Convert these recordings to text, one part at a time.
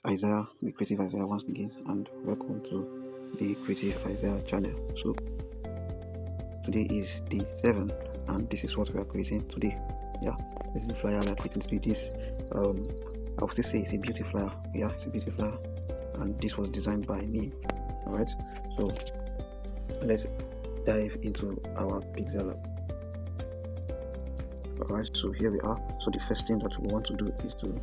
Isaiah, the Creative Isaiah once again, and welcome to the Creative Isaiah channel. So today is the 7th, and this is what we are creating today. Yeah, this is the flyer we are creating today. This, I would still say it's a beauty flyer. Yeah, it's a beauty flyer, and this was designed by me. All right, so let's dive into our Pixellab. All right, so here we are. So the first thing that we want to do is to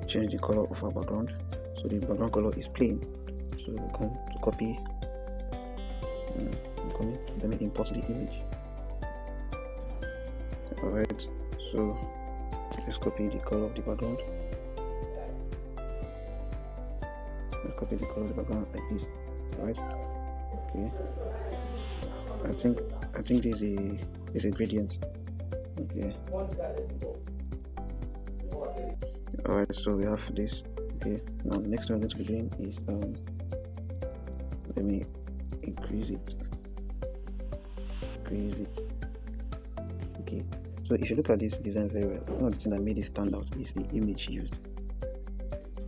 change the color of our background. So the background color is plain, so we come to copy, then import the image. Alright, so let's copy the color of the background. Let's copy the color of the background like this. Alright, okay. I think this is a gradient. Okay. Alright, so we have this. Okay, now the next thing I'm going to be doing is let me increase it. Okay, so if you look at this design very well, one of the things that made it stand out is the image used.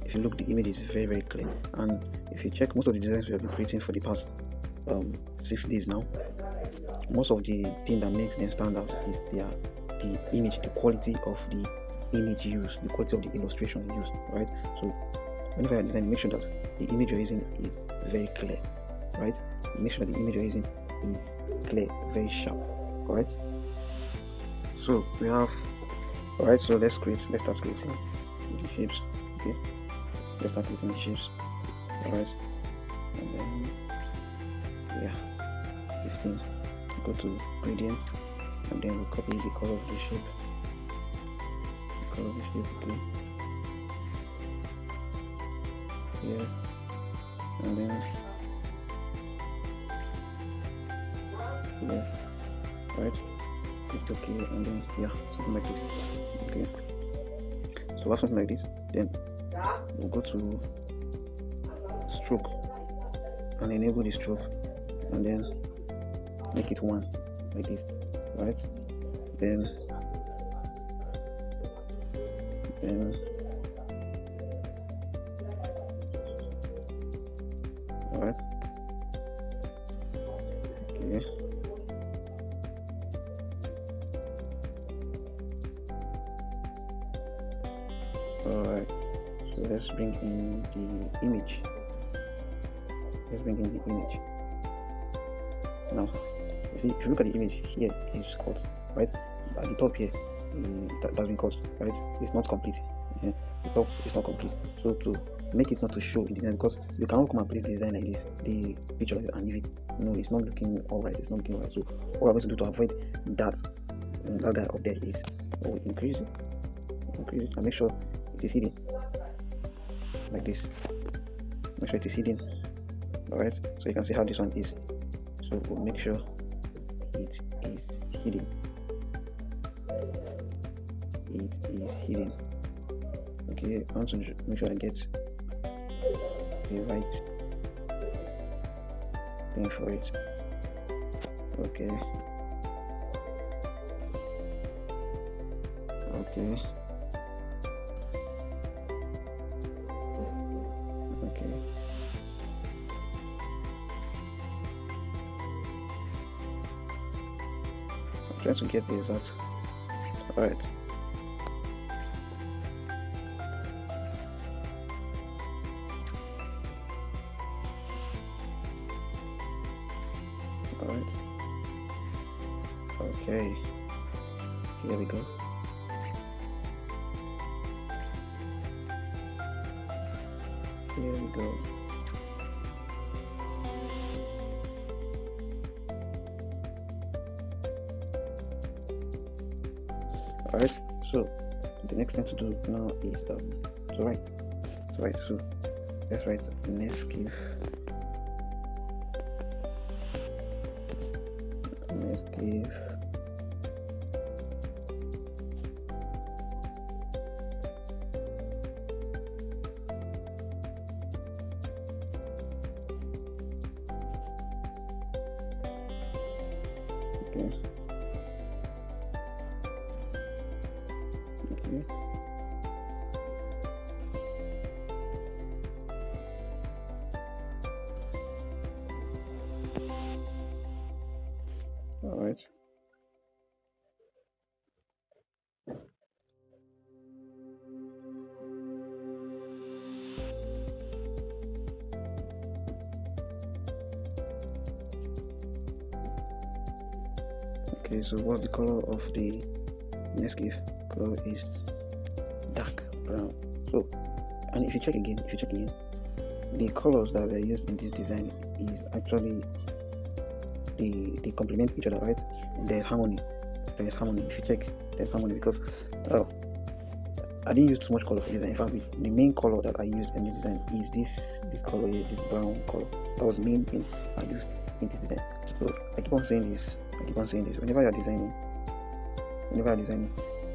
If you look, the image is very clear, and if you check most of the designs we have been creating for the past 6 days now, most of the thing that makes them stand out is the image, the quality of the image used, the quality of the illustration used, right? So whenever you're designing, make sure that the image you're using is very clear, right? Make sure that the image you're using is clear, very sharp. All right, so we have, all right, so let's start creating the shapes. Okay, let's start creating the shapes. All right, and then yeah, 15, go to gradients, and then we'll copy the color of the shape. Okay, yeah, and then yeah, right, click OK, and then yeah, something like this. Okay, so once something like this, then we'll go to stroke and enable the stroke, and then make it 1 like this, right? Then all right, okay, all right, so let's bring in the image. Now you see, if you look at the image here, is cut, right? At the top here, that's been cut, right? It's not complete. Yeah, the top is not complete. So to make it not to show in the design, because you cannot come and place the design like this, the picture like this, and leave it. No, it's not looking alright. It's not looking alright. So what we're going to do to avoid that guy up there is we'll increase it, and make sure it is hidden like this. Make sure it is hidden. Alright, so you can see how this one is. So we'll make sure it is hidden. Okay, I want to make sure I get the right thing for it. Okay. I'm trying to get the exact. Alright. Okay, here we go. Alright, so the next thing to do now is to write. So let's write Nescafe. Okay. Okay, so what's the color of the Nescafe? Color is dark brown. So, and if you check again, the colors that were used in this design is actually they complement each other, right? There's harmony. If you check, there's harmony because I didn't use too much color for design. In fact, the main color that I used in the design is this color here, this brown color. That was the main thing I used in this design. So I keep on saying this. Whenever you're designing,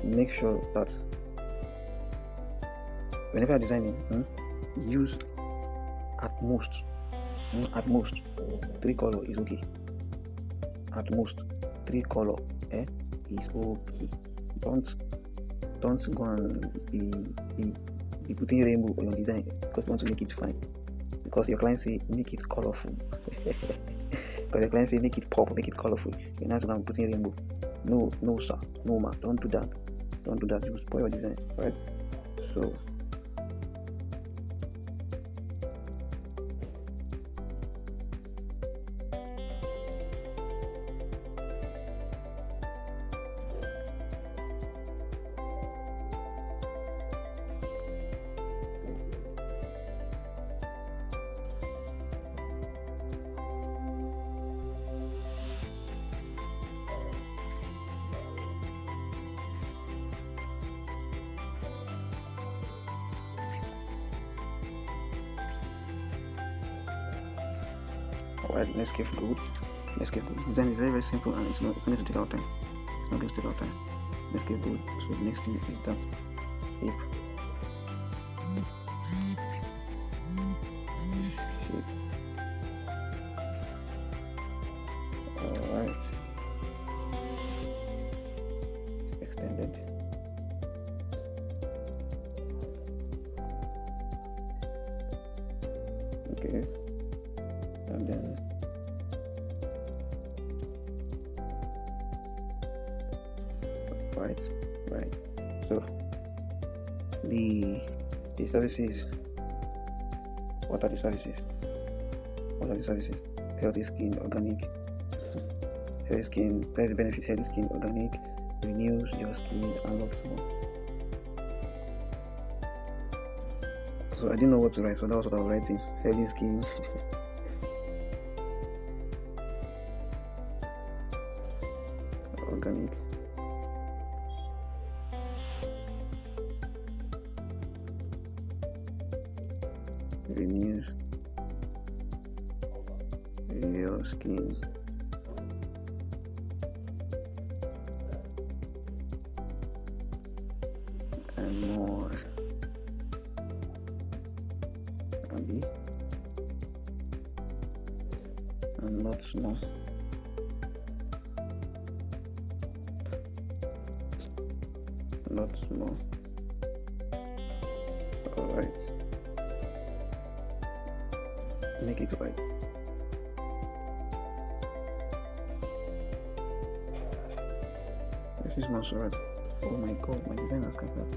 make sure that whenever you're designing, use at most 3 color is okay. At most 3 color is okay. Don't go and be putting rainbow on your design because you want to make it fine. Because your client say make it colorful. Because your client say make it pop, make it colorful. You're not going to put in rainbow. No sir, no ma, don't do that. You will spoil your design, right? So alright, let's get good. Design is very, very simple and it's not going to take our time. Let's get good. So the next thing is that shape. This shape. Alright. It's extended. Okay. And then right. So the services. What are the services? Healthy skin, organic. Healthy skin, there's benefit. Healthy skin, organic, renews your skin and lots more. So I didn't know what to write, so that was what I was writing. Healthy skin. Organic. Renews your skin and more. And lots more. Alright. Make it right. This is not right. Oh my god, my design has got that.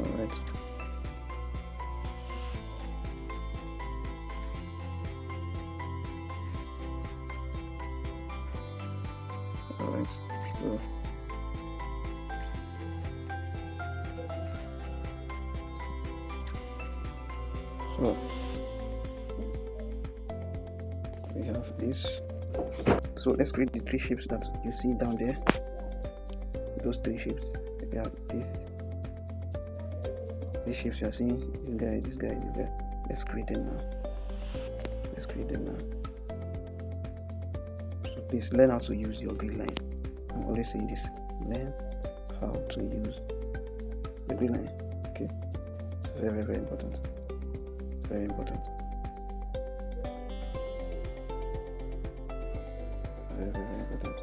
Alright. Alright. So we have this. So let's create the 3 shapes that you see down there. Those 3 shapes. We have these shapes you are seeing. This guy. Let's create them now. So please learn how to use your grid line. I'm always saying this. Learn how to use the grid line. Okay. Very, very, very important. Very important. Very, very, very important.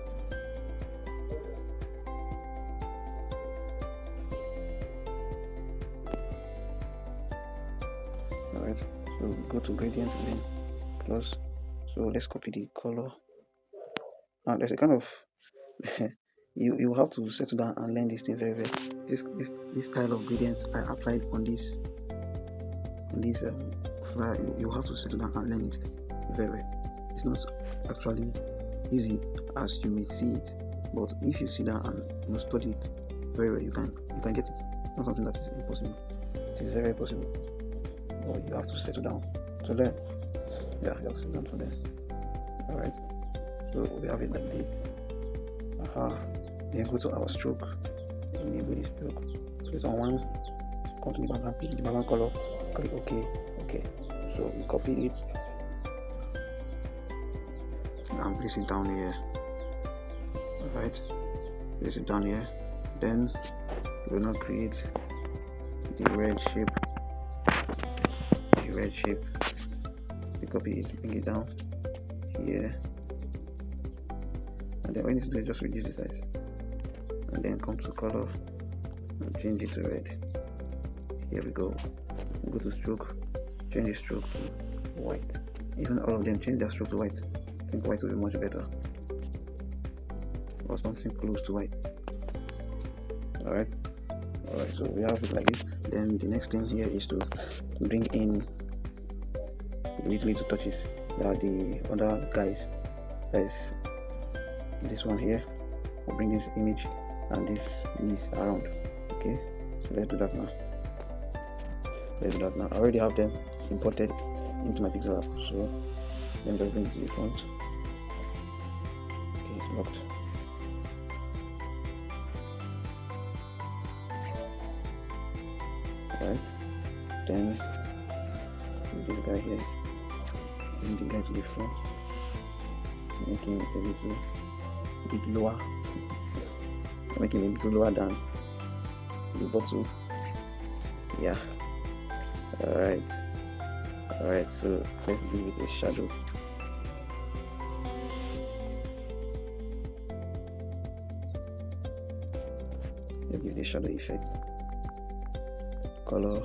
Alright, so go to gradient and then plus. So let's copy the color. There's a kind of you have to settle down and learn this thing very well. This style of gradients I applied on this flyer. You have to settle down and learn it very well. It's not actually easy as you may see it, but if you sit down and study it very well, you can get it. It's not something that is impossible. It is very possible, but you have to settle down to learn. Yeah, you have to settle down to learn. All right. So we have it like this. Then go to our stroke. Enable the stroke. Click on one. Come to the background. Pick the background color. Click OK. Okay. So we copy it and place it down here. Alright. Place it down here. Then we will now create the red shape. We copy it, bring it down here. And then what you need to do is just reduce the size, and then come to color and change it to red. Here we go. Go to stroke, change the stroke to white. Even all of them change their stroke to white. I think white will be much better, or something close to white. Alright, so we have it like this. Then the next thing here is to bring in the little touches. There are the other guys. There's this one here. We'll bring this image and this around. Okay, so let's do that now. I already have them imported into my Pixellab, so let me just bring it to the front. Okay, it's locked. Alright, then this guy here, bring the guy to the front, making it a bit lower, making it a little lower than the bottle. Yeah. Alright, so let's give it a shadow. Let's give it a shadow effect. Color,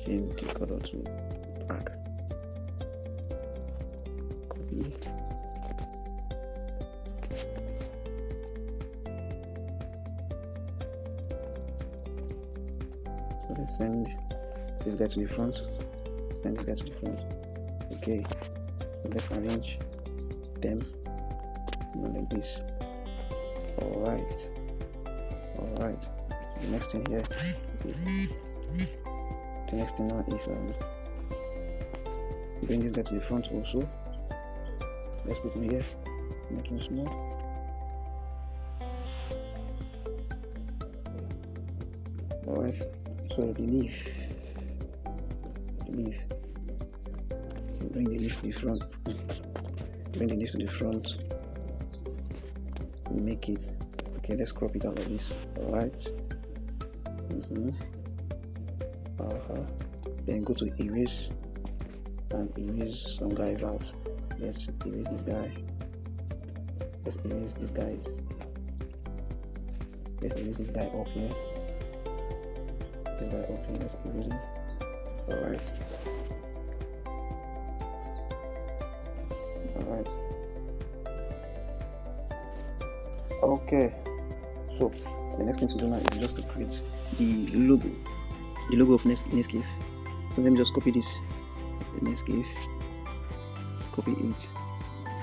change the color to black. Copy. So let's send this guy to the front. Okay, so let's arrange them like this. Alright. The next thing here, now is bring this guy to the front also. Let's put him here, make him small. Alright, so the leaf. Bring the leaf to the front. Make it okay. Let's crop it out like this. Alright. Then go to erase and erase some guys out. Let's erase this guy. Let's erase these guys. Let's erase this guy up here. Let's erase him. Alright. Okay. So the next thing to do now is just to create the logo of Netscape. So let me just copy this. The Netscape. Copy it.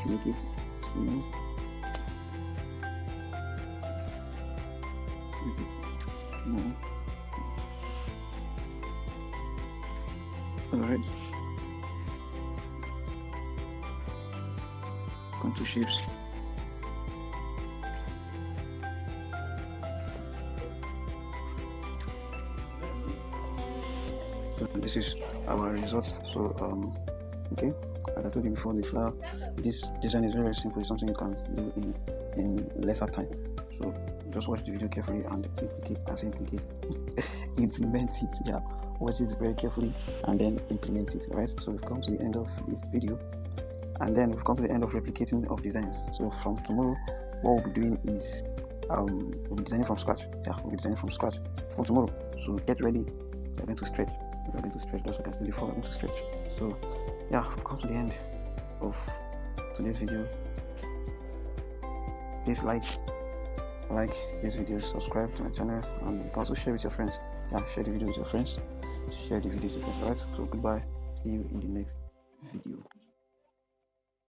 Make it small. Alright. Come to shapes. So this is our results. So okay, as I told you before, the flower, this design is very simple. It's something you can do in lesser time. So just watch the video carefully and implement it. Yeah, watch it very carefully and then implement it. Alright, so we've come to the end of this video, and then we've come to the end of replicating of designs. So from tomorrow, what we'll be doing is we'll be designing from scratch. Yeah, we'll be designing from scratch from tomorrow. So get ready. We're going to stretch. Just like I said before, we're going to stretch. So yeah, we've come to the end of today's video. Please like, like this video, subscribe to my channel, and you can also share with your friends. Yeah, share the video with your friends. Share the video with your friends. Alright, so goodbye. See you in the next video.